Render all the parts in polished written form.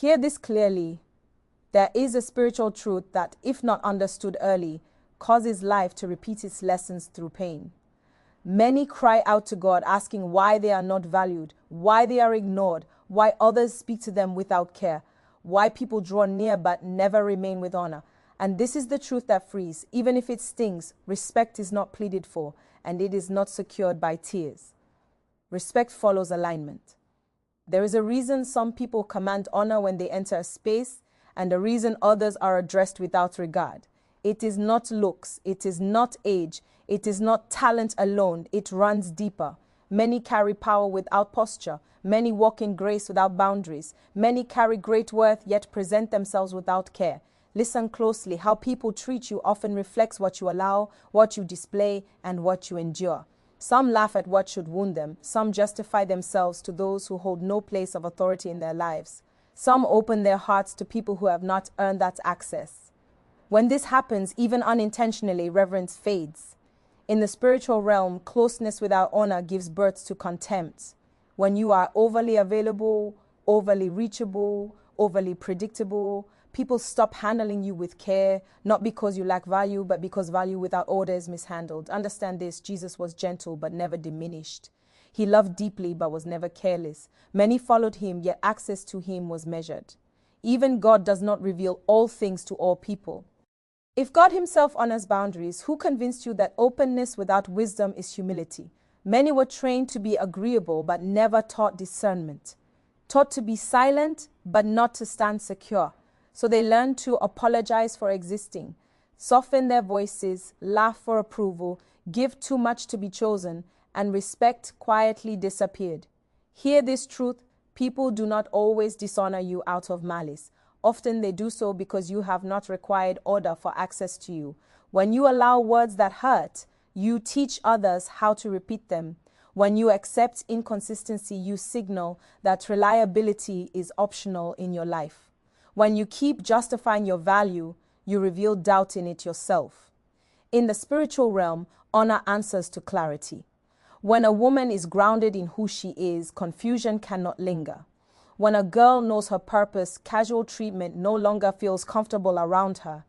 Hear this clearly. There is a spiritual truth that, if not understood early, causes life to repeat its lessons through pain. Many cry out to God asking why they are not valued, why they are ignored, why others speak to them without care, why people draw near but never remain with honor. And this is the truth that frees. Even if it stings, respect is not pleaded for, and it is not secured by tears. Respect follows alignment. There is a reason some people command honor when they enter a space, and a reason others are addressed without regard. It is not looks, it is not age, it is not talent alone, it runs deeper. Many carry power without posture, many walk in grace without boundaries, many carry great worth yet present themselves without care. Listen closely. How people treat you often reflects what you allow, what you display, and what you endure. Some laugh at what should wound them, some justify themselves to those who hold no place of authority in their lives. Some open their hearts to people who have not earned that access. When this happens, even unintentionally, reverence fades. In the spiritual realm, closeness without honor gives birth to contempt. When you are overly available, overly reachable, overly predictable, people stop handling you with care, not because you lack value, but because value without order is mishandled. Understand this: Jesus was gentle but never diminished. He loved deeply but was never careless. Many followed him, yet access to him was measured. Even God does not reveal all things to all people. If God himself honors boundaries, who convinced you that openness without wisdom is humility? Many were trained to be agreeable but never taught discernment. Taught to be silent but not to stand secure. So they learned to apologize for existing, soften their voices, laugh for approval, give too much to be chosen, and respect quietly disappeared. Hear this truth: people do not always dishonor you out of malice. Often they do so because you have not required order for access to you. When you allow words that hurt, you teach others how to repeat them. When you accept inconsistency, you signal that reliability is optional in your life. When you keep justifying your value, you reveal doubt in it yourself. In the spiritual realm, honor answers to clarity. When a woman is grounded in who she is, confusion cannot linger. When a girl knows her purpose, casual treatment no longer feels comfortable around her.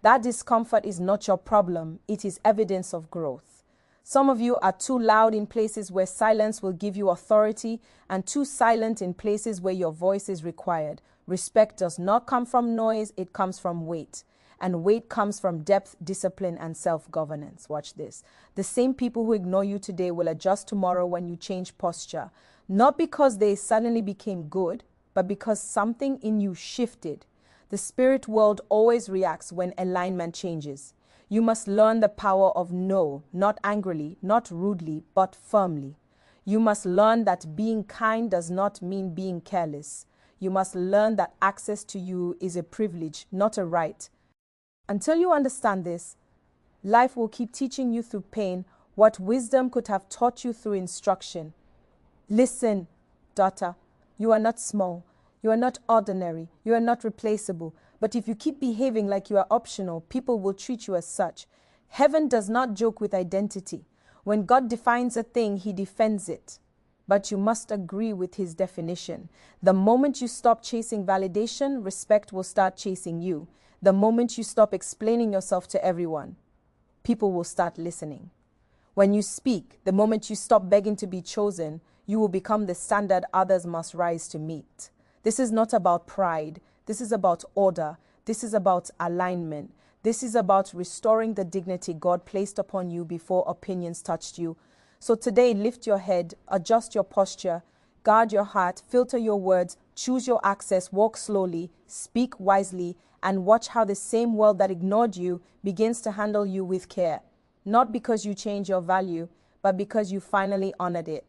That discomfort is not your problem, it is evidence of growth. Some of you are too loud in places where silence will give you authority, and too silent in places where your voice is required. Respect does not come from noise, it comes from weight. And weight comes from depth, discipline, and self-governance. Watch this. The same people who ignore you today will adjust tomorrow when you change posture. Not because they suddenly became good, but because something in you shifted. The spirit world always reacts when alignment changes. You must learn the power of no, not angrily, not rudely, but firmly. You must learn that being kind does not mean being careless. You must learn that access to you is a privilege, not a right. Until you understand this, life will keep teaching you through pain what wisdom could have taught you through instruction. Listen, daughter, you are not small, you are not ordinary, you are not replaceable. But if you keep behaving like you are optional, people will treat you as such. Heaven does not joke with identity. When God defines a thing, he defends it. But you must agree with his definition. The moment you stop chasing validation, respect will start chasing you. The moment you stop explaining yourself to everyone, people will start listening. When you speak, the moment you stop begging to be chosen, you will become the standard others must rise to meet. This is not about pride. This is about order. This is about alignment. This is about restoring the dignity God placed upon you before opinions touched you. So today, lift your head, adjust your posture, guard your heart, filter your words, choose your access, walk slowly, speak wisely, and watch how the same world that ignored you begins to handle you with care. Not because you changed your value, but because you finally honored it.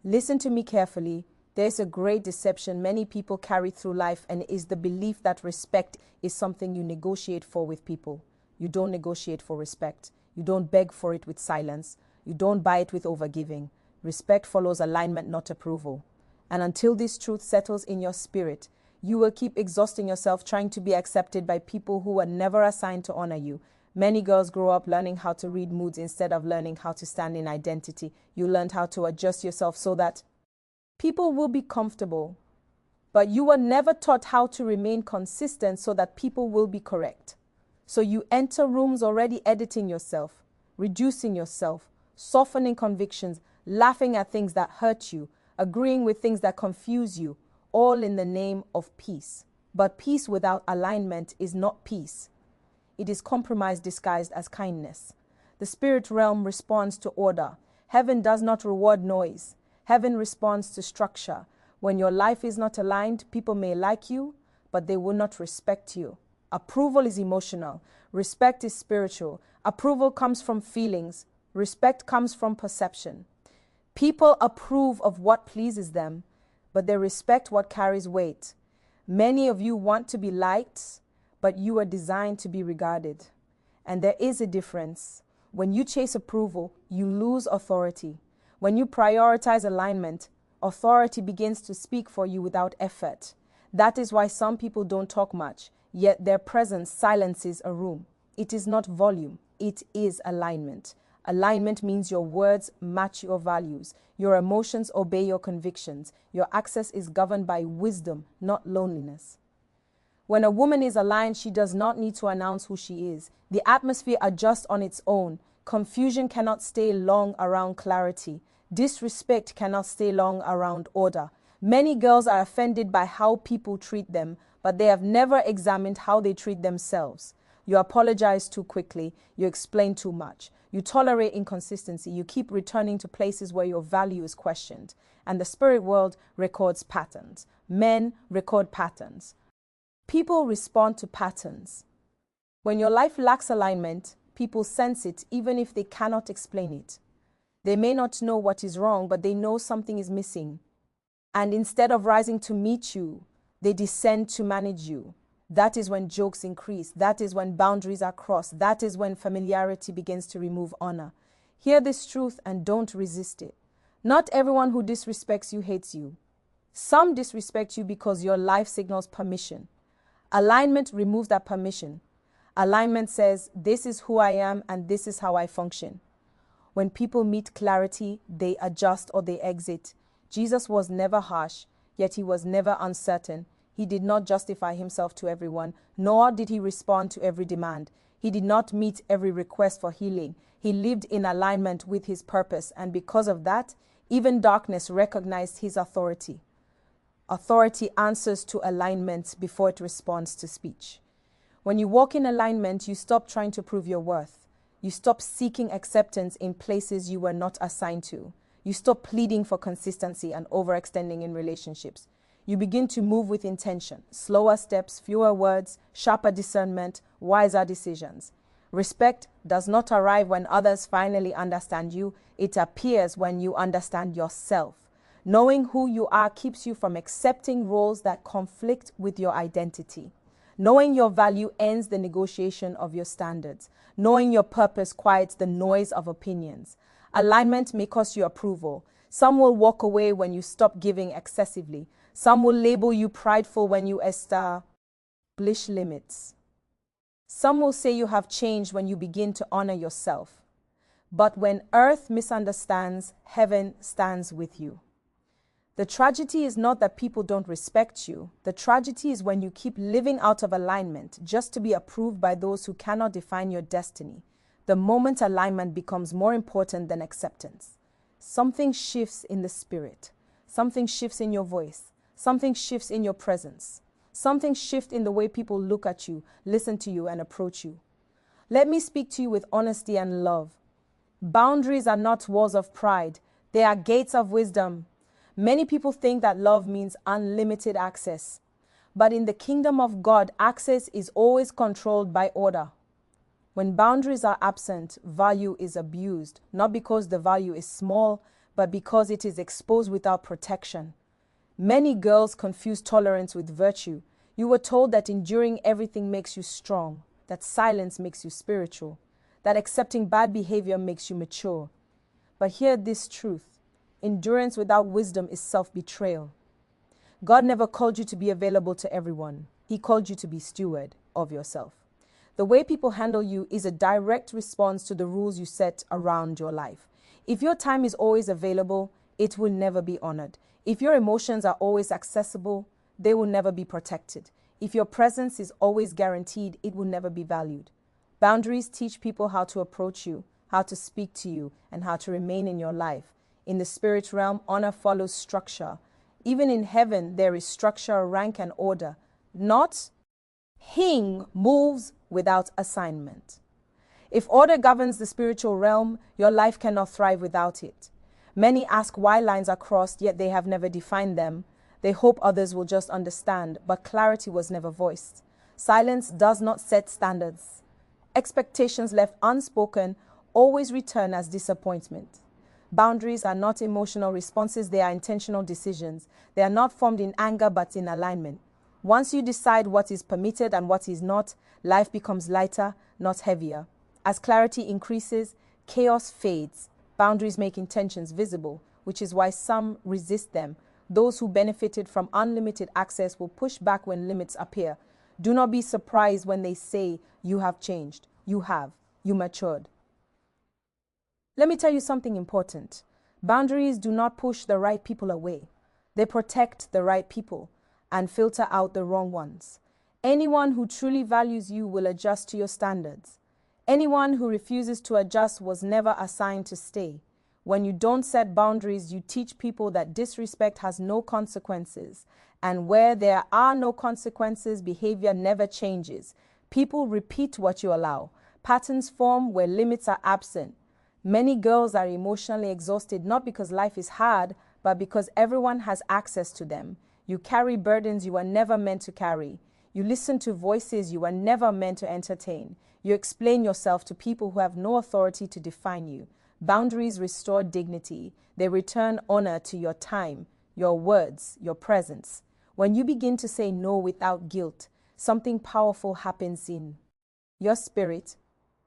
Listen to me carefully. There's a great deception many people carry through life, and it is the belief that respect is something you negotiate for with people. You don't negotiate for respect. You don't beg for it with silence. You don't buy it with overgiving. Respect follows alignment, not approval. And until this truth settles in your spirit, you will keep exhausting yourself trying to be accepted by people who were never assigned to honor you. Many girls grow up learning how to read moods instead of learning how to stand in identity. You learned how to adjust yourself so that people will be comfortable. But you were never taught how to remain consistent so that people will be correct. So you enter rooms already editing yourself, reducing yourself, softening convictions, laughing at things that hurt you, agreeing with things that confuse you, all in the name of peace. But peace without alignment is not peace. It is compromise disguised as kindness. The spirit realm responds to order. Heaven does not reward noise. Heaven responds to structure. When your life is not aligned, people may like you, but they will not respect you. Approval is emotional. Respect is spiritual. Approval comes from feelings. Respect comes from perception. People approve of what pleases them, but they respect what carries weight. Many of you want to be liked, but you are designed to be regarded. And there is a difference. When you chase approval, you lose authority. When you prioritize alignment, authority begins to speak for you without effort. That is why some people don't talk much, yet their presence silences a room. It is not volume, it is alignment. Alignment means your words match your values. Your emotions obey your convictions. Your access is governed by wisdom, not loneliness. When a woman is aligned, she does not need to announce who she is. The atmosphere adjusts on its own. Confusion cannot stay long around clarity. Disrespect cannot stay long around order. Many girls are offended by how people treat them, but they have never examined how they treat themselves. You apologize too quickly. You explain too much. You tolerate inconsistency. You keep returning to places where your value is questioned. And the spirit world records patterns. Men record patterns. People respond to patterns. When your life lacks alignment, people sense it even if they cannot explain it. They may not know what is wrong, but they know something is missing. And instead of rising to meet you, they descend to manage you. That is when jokes increase. That is when boundaries are crossed. That is when familiarity begins to remove honor. Hear this truth and don't resist it. Not everyone who disrespects you hates you. Some disrespect you because your life signals permission. Alignment removes that permission. Alignment says, this is who I am and this is how I function. When people meet clarity, they adjust or they exit. Jesus was never harsh, yet he was never uncertain. He did not justify himself to everyone, nor did he respond to every demand. He did not meet every request for healing. He lived in alignment with his purpose, and because of that, even darkness recognized his authority. Authority answers to alignment before it responds to speech. When you walk in alignment, you stop trying to prove your worth. You stop seeking acceptance in places you were not assigned to. You stop pleading for consistency and overextending in relationships. You begin to move with intention, slower steps, fewer words, sharper discernment, wiser decisions. Respect does not arrive when others finally understand you. It appears when you understand yourself. Knowing who you are keeps you from accepting roles that conflict with your identity. Knowing your value ends the negotiation of your standards. Knowing your purpose quiets the noise of opinions. Alignment may cost you approval. Some will walk away when you stop giving excessively. Some will label you prideful when you establish limits. Some will say you have changed when you begin to honor yourself. But when earth misunderstands, heaven stands with you. The tragedy is not that people don't respect you. The tragedy is when you keep living out of alignment just to be approved by those who cannot define your destiny. The moment alignment becomes more important than acceptance. Something shifts in the spirit. Something shifts in your voice. Something shifts in your presence. Something shifts in the way people look at you, listen to you, and approach you. Let me speak to you with honesty and love. Boundaries are not walls of pride. They are gates of wisdom. Many people think that love means unlimited access. But in the kingdom of God, access is always controlled by order. When boundaries are absent, value is abused, not because the value is small, but because it is exposed without protection. Many girls confuse tolerance with virtue. You were told that enduring everything makes you strong, that silence makes you spiritual, that accepting bad behavior makes you mature. But hear this truth. Endurance without wisdom is self-betrayal. God never called you to be available to everyone. He called you to be steward of yourself. The way people handle you is a direct response to the rules you set around your life. If your time is always available, it will never be honored. If your emotions are always accessible, they will never be protected. If your presence is always guaranteed, it will never be valued. Boundaries teach people how to approach you, how to speak to you, and how to remain in your life. In the spirit realm, honor follows structure. Even in heaven, there is structure, rank, and order. Not Hing moves without assignment. If order governs the spiritual realm, your life cannot thrive without it. Many ask why lines are crossed, yet they have never defined them. They hope others will just understand, but clarity was never voiced. Silence does not set standards. Expectations left unspoken always return as disappointment. Boundaries are not emotional responses, they are intentional decisions. They are not formed in anger but in alignment. Once you decide what is permitted and what is not, life becomes lighter, not heavier. As clarity increases, chaos fades. Boundaries make intentions visible, which is why some resist them. Those who benefited from unlimited access will push back when limits appear. Do not be surprised when they say, "You have changed." You have. You matured. Let me tell you something important. Boundaries do not push the right people away. They protect the right people and filter out the wrong ones. Anyone who truly values you will adjust to your standards. Anyone who refuses to adjust was never assigned to stay. When you don't set boundaries, you teach people that disrespect has no consequences. And where there are no consequences, behavior never changes. People repeat what you allow. Patterns form where limits are absent. Many girls are emotionally exhausted not because life is hard, but because everyone has access to them. You carry burdens you were never meant to carry. You listen to voices you were never meant to entertain. You explain yourself to people who have no authority to define you. Boundaries restore dignity. They return honor to your time, your words, your presence. When you begin to say no without guilt, something powerful happens in your spirit.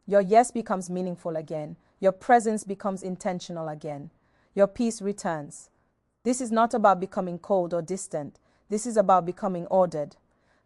Your yes becomes meaningful again. Your presence becomes intentional again. Your peace returns. This is not about becoming cold or distant. This is about becoming ordered.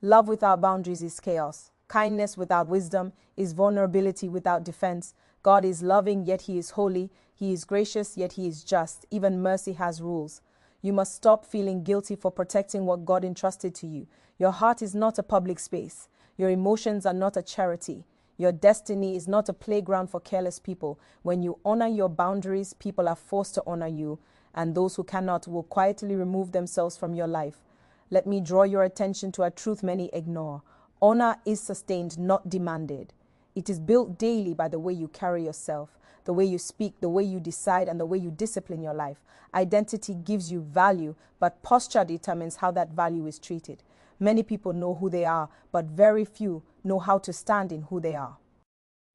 Love without boundaries is chaos. Kindness without wisdom is vulnerability without defense. God is loving, yet He is holy. He is gracious, yet He is just. Even mercy has rules. You must stop feeling guilty for protecting what God entrusted to you. Your heart is not a public space. Your emotions are not a charity. Your destiny is not a playground for careless people. When you honor your boundaries, people are forced to honor you, and those who cannot will quietly remove themselves from your life. Let me draw your attention to a truth many ignore. Honor is sustained, not demanded. It is built daily by the way you carry yourself, the way you speak, the way you decide, and the way you discipline your life. Identity gives you value, but posture determines how that value is treated. Many people know who they are, but very few know how to stand in who they are.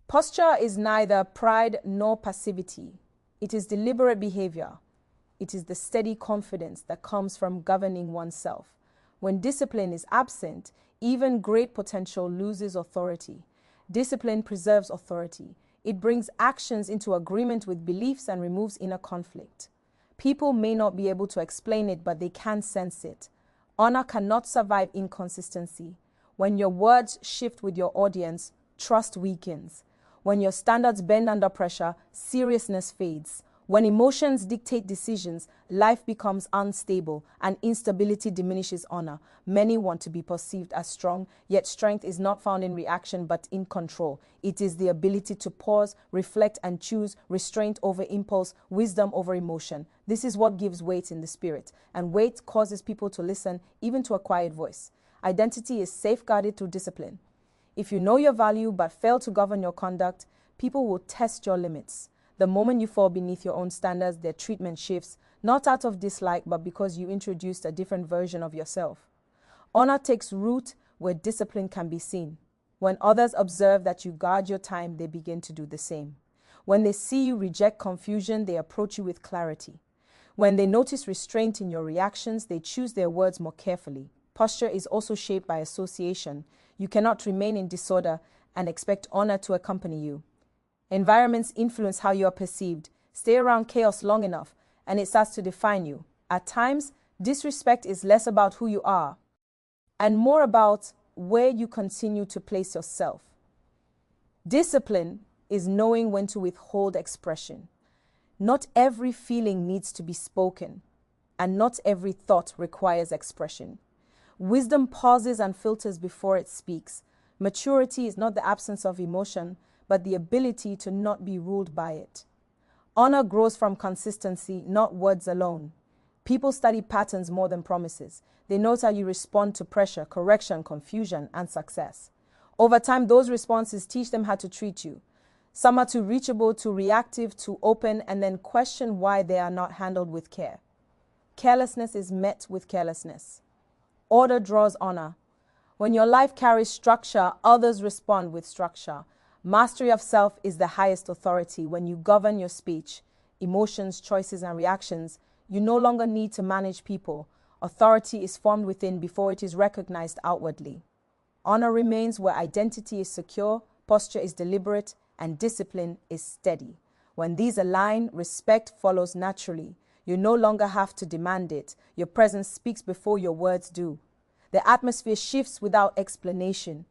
Posture is neither pride nor passivity. It is deliberate behavior. It is the steady confidence that comes from governing oneself. When discipline is absent, even great potential loses authority. Discipline preserves authority. It brings actions into agreement with beliefs and removes inner conflict. People may not be able to explain it, but they can sense it. Honor cannot survive inconsistency. When your words shift with your audience, trust weakens. When your standards bend under pressure, seriousness fades. When emotions dictate decisions, life becomes unstable and instability diminishes honor. Many want to be perceived as strong, yet strength is not found in reaction but in control. It is the ability to pause, reflect, and choose, restraint over impulse, wisdom over emotion. This is what gives weight in the spirit, and weight causes people to listen, even to a quiet voice. Identity is safeguarded through discipline. If you know your value but fail to govern your conduct, people will test your limits. The moment you fall beneath your own standards, their treatment shifts, not out of dislike, but because you introduced a different version of yourself. Honor takes root where discipline can be seen. When others observe that you guard your time, they begin to do the same. When they see you reject confusion, they approach you with clarity. When they notice restraint in your reactions, they choose their words more carefully. Posture is also shaped by association. You cannot remain in disorder and expect honor to accompany you. Environments influence how you are perceived. Stay around chaos long enough, and it starts to define you. At times, disrespect is less about who you are and more about where you continue to place yourself. Discipline is knowing when to withhold expression. Not every feeling needs to be spoken, and not every thought requires expression. Wisdom pauses and filters before it speaks. Maturity is not the absence of emotion, but the ability to not be ruled by it. Honor grows from consistency, not words alone. People study patterns more than promises. They note how you respond to pressure, correction, confusion, and success. Over time, those responses teach them how to treat you. Some are too reachable, too reactive, too open, and then question why they are not handled with care. Carelessness is met with carelessness. Order draws honor. When your life carries structure, others respond with structure. Mastery of self is the highest authority. When you govern your speech, emotions, choices, and reactions, you no longer need to manage people. Authority is formed within before it is recognized outwardly. Honor remains where identity is secure, posture is deliberate, and discipline is steady. When these align, respect follows naturally. You no longer have to demand it. Your presence speaks before your words do. The atmosphere shifts without explanation.